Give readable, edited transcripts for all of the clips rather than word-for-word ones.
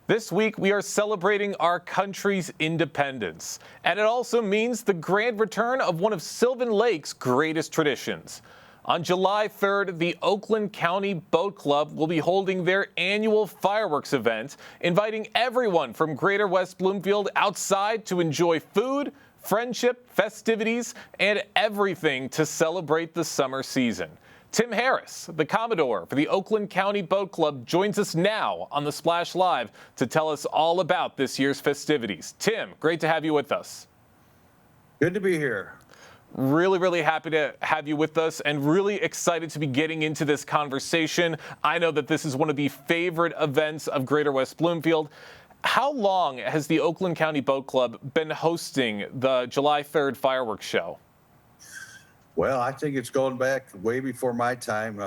This week, we are celebrating our country's independence, and it also means the grand return of one of Sylvan Lake's greatest traditions. On July 3rd, the Oakland County Boat Club will be holding their annual fireworks event, inviting everyone from Greater West Bloomfield outside to enjoy food, friendship, festivities, and everything to celebrate the summer season. Tim Harris, the Commodore for the Oakland County Boat Club, joins us now on the Splash Live to tell us all about this year's festivities. Tim, great to have you with us. Good to be here. Really happy to have you with us and really excited to be getting into this conversation. I know that this is one of the favorite events of Greater West Bloomfield. How long has the Oakland County Boat Club been hosting the July 3rd fireworks show? Well, I think it's going back way before my time.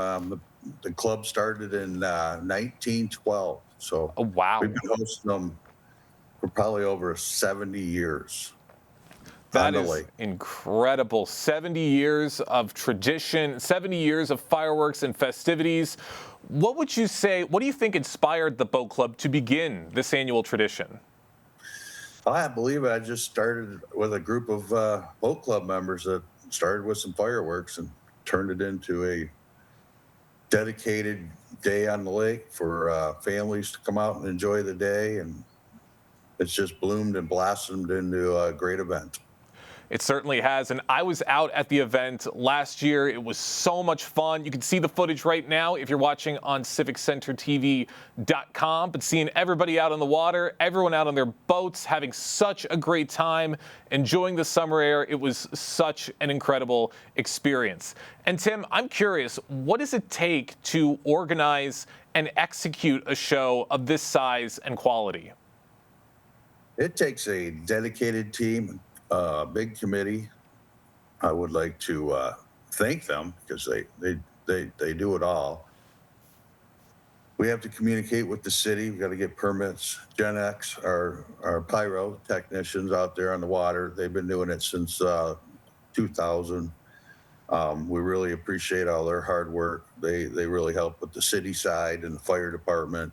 The club started in 1912. So Oh, wow. we've been hosting them for probably over 70 years. That is incredible. 70 years of tradition, 70 years of fireworks and festivities. What would you say, what do you think inspired the boat club to begin this annual tradition? I believe I just started with a group of boat club members that started with some fireworks and turned it into a dedicated day on the lake for families to come out and enjoy the day. And it's just bloomed and blossomed into a great event. It certainly has, and I was out at the event last year. It was so much fun. You can see the footage right now if you're watching on civiccentertv.com, but seeing everybody out on the water, everyone out on their boats, having such a great time, enjoying the summer air. It was such an incredible experience. And Tim, I'm curious, what does it take to organize and execute a show of this size and quality? It takes a dedicated team, a big committee. I would like to thank them because they do it all. We have to communicate with the city. We've got to get permits. Gen X, our pyro technicians out there on the water, they've been doing it since 2000. We really appreciate all their hard work. They really help with the city side and the fire department.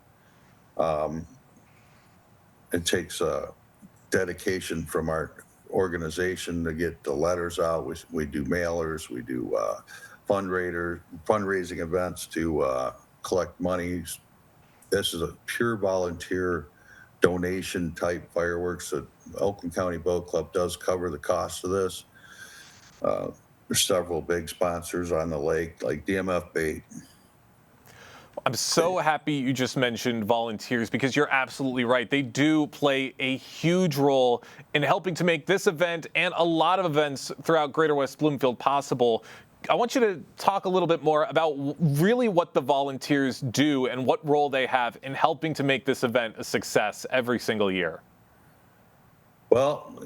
It takes dedication from our organization to get the letters out. We do mailers, we do fundraising events to collect monies. This is a pure volunteer donation type fireworks. The Oakland County Boat Club does cover the cost of this. There's several big sponsors on the lake, like DMF Bait. I'm so happy you just mentioned volunteers because you're absolutely right. They do play a huge role in helping to make this event and a lot of events throughout Greater West Bloomfield possible. I want you to talk a little bit more about really what the volunteers do and what role they have in helping to make this event a success every single year. Well,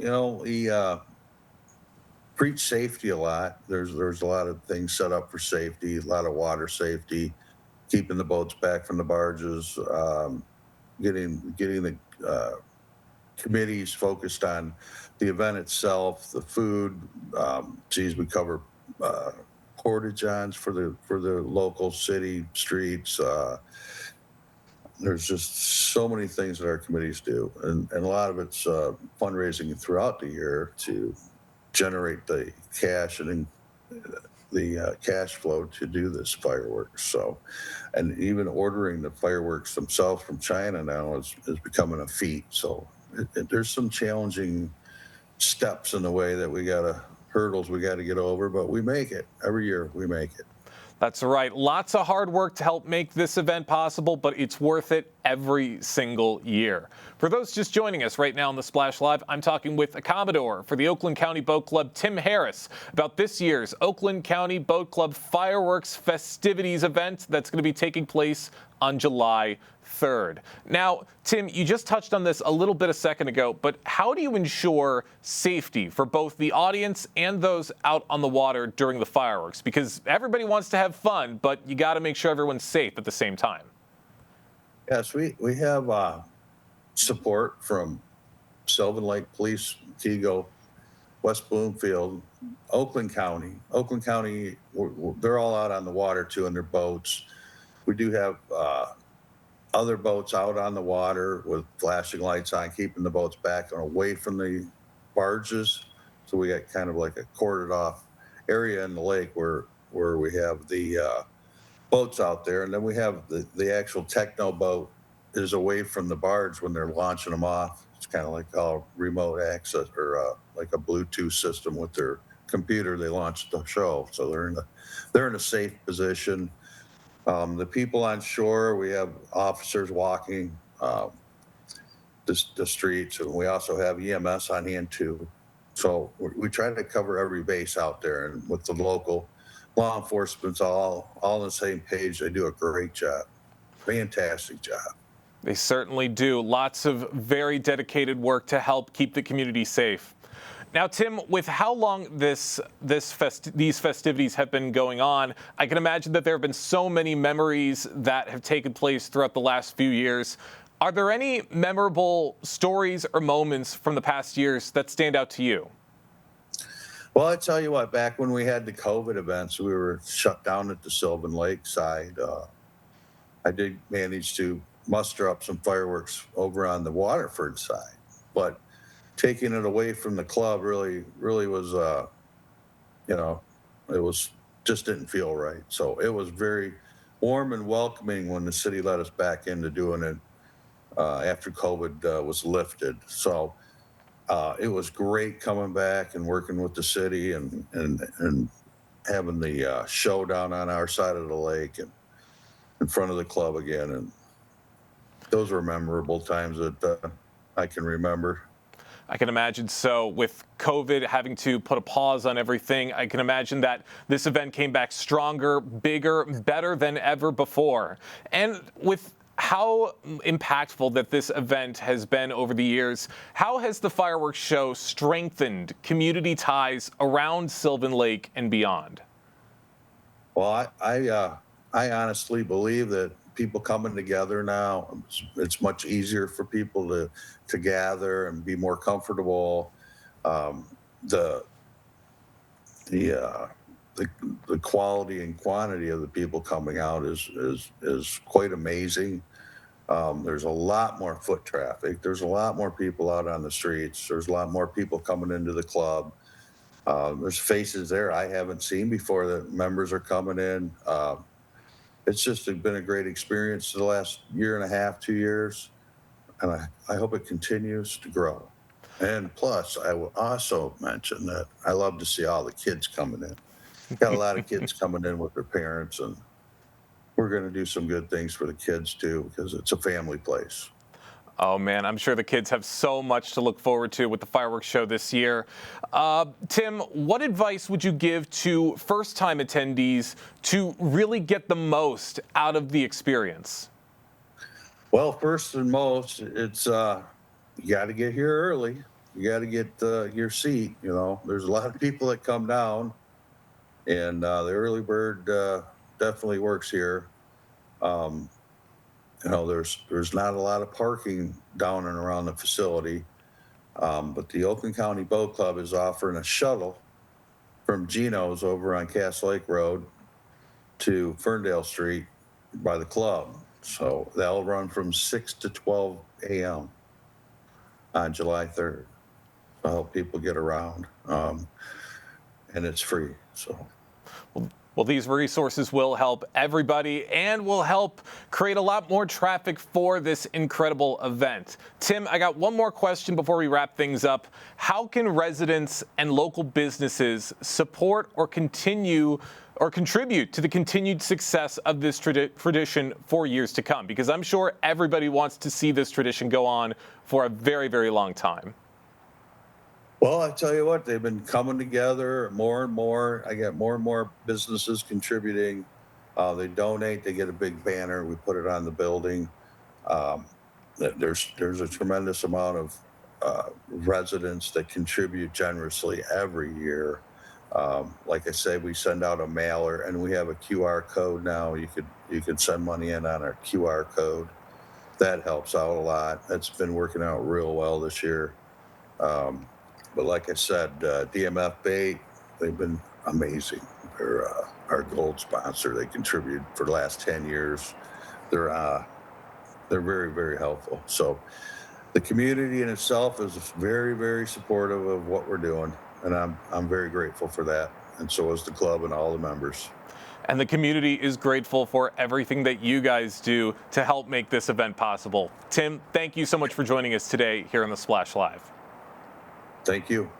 we preach safety a lot. There's a lot of things set up for safety, a lot of water safety, keeping the boats back from the barges, getting the committees focused on the event itself, the food. We cover porta-johns for the local city streets. There's just so many things that our committees do, and a lot of it's fundraising throughout the year to generate the cash and the cash flow to do this fireworks. So, and even ordering the fireworks themselves from China now is becoming a feat. So there's some challenging steps in the way that hurdles we got to get over, but we make it. Every year we make it. That's right. Lots of hard work to help make this event possible, but it's worth it every single year. For those just joining us right now on the Splash Live, I'm talking with a Commodore for the Oakland County Boat Club, Tim Harris, about this year's Oakland County Boat Club Fireworks Festivities event that's going to be taking place on July 3rd. Now, Tim, you just touched on this a little bit a second ago, but how do you ensure safety for both the audience and those out on the water during the fireworks? Because everybody wants to have fun, but you got to make sure everyone's safe at the same time. Yes, we have support from Sylvan Lake Police, Tego, West Bloomfield, Oakland County. Oakland County, they're all out on the water too in their boats. We do have other boats out on the water with flashing lights on, keeping the boats back and away from the barges. So we got kind of like a cordoned off area in the lake where we have the boats out there, and then we have the actual techno boat is away from the barge when they're launching them off. It's kind of like all remote access or like a Bluetooth system with their computer. They launch the show, so they're in a safe position. The people on shore, we have officers walking the streets, and we also have EMS on hand too. So we try to cover every base out there, and with the local law enforcement's all on the same page. They do a great job, fantastic job. They certainly do. Lots of very dedicated work to help keep the community safe. Now, Tim, with how long these festivities have been going on, I can imagine that there have been so many memories that have taken place throughout the last few years. Are there any memorable stories or moments from the past years that stand out to you? Well, I tell you what, back when we had the COVID events, we were shut down at the Sylvan Lake side. I did manage to muster up some fireworks over on the Waterford side, but taking it away from the club really was, it was just didn't feel right. So it was very warm and welcoming when the city let us back into doing it after COVID was lifted. So it was great coming back and working with the city and having the showdown on our side of the lake and in front of the club again. And those were memorable times that I can remember. I can imagine so. With COVID having to put a pause on everything, I can imagine that this event came back stronger, bigger, better than ever before. And with how impactful that this event has been over the years, how has the fireworks show strengthened community ties around Sylvan Lake and beyond? Well, I honestly believe that people coming together now, it's much easier for people to gather and be more comfortable. The quality and quantity of the people coming out is quite amazing. There's a lot more foot traffic. There's a lot more people out on the streets. There's a lot more people coming into the club. There's faces there I haven't seen before that members are coming in. It's just been a great experience the last year and a half, 2 years, and I hope it continues to grow. And plus, I will also mention that I love to see all the kids coming in. Got a lot of kids coming in with their parents, and we're going to do some good things for the kids too, because it's a family place. Oh man, I'm sure the kids have so much to look forward to with the fireworks show this year. Tim, what advice would you give to first-time attendees to really get the most out of the experience? Well, first and most, it's you got to get here early. You got to get your seat. There's a lot of people that come down, and the early bird definitely works here. There's not a lot of parking down and around the facility, but the Oakland County Boat Club is offering a shuttle from Geno's over on Cass Lake Road to Ferndale Street by the club. So that'll run from 6 to 12 a.m. on July 3rd. To help people get around, and it's free. So. Well, these resources will help everybody and will help create a lot more traffic for this incredible event. Tim, I got one more question before we wrap things up. How can residents and local businesses support or continue or contribute to the continued success of this tradition for years to come? Because I'm sure everybody wants to see this tradition go on for a very, very long time. Well, I tell you what, they've been coming together more and more. I get more and more businesses contributing. They donate. They get a big banner. We put it on the building. There's a tremendous amount of residents that contribute generously every year. Like I say, we send out a mailer, and we have a QR code now. You could send money in on our QR code. That helps out a lot. That's been working out real well this year. But like I said, DMF Bait, they've been amazing. They're our gold sponsor. They contributed for the last 10 years. They're they're very, very helpful. So the community in itself is very, very supportive of what we're doing, and I'm very grateful for that. And so is the club and all the members. And the community is grateful for everything that you guys do to help make this event possible. Tim, thank you so much for joining us today here on the Splash Live. Thank you.